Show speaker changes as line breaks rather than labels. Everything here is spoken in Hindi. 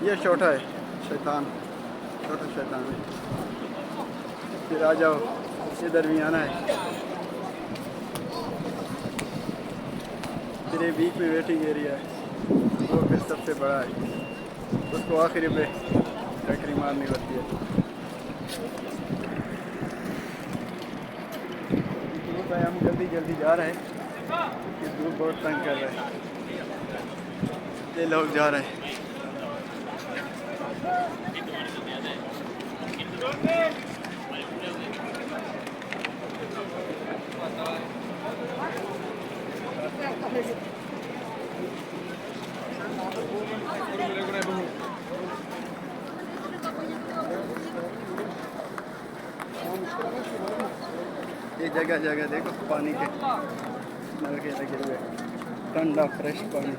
ये छोटा है शैतान, छोटा शैतान है। फिर आ जाओ, इधर भी आना है। फिर ये बीच में वेटिंग एरिया है, वो फिर सबसे बड़ा है, उसको आखिरी पे टक्करी मारनी पड़ती है। भाई हम जल्दी जल्दी जा रहे हैं, कि धूप बहुत तंग कर रहा है। ये लोग जा रहे हैं। ये जगह जगह देखो पानी के नलके लगे हुए, ठंडा फ्रेश पानी।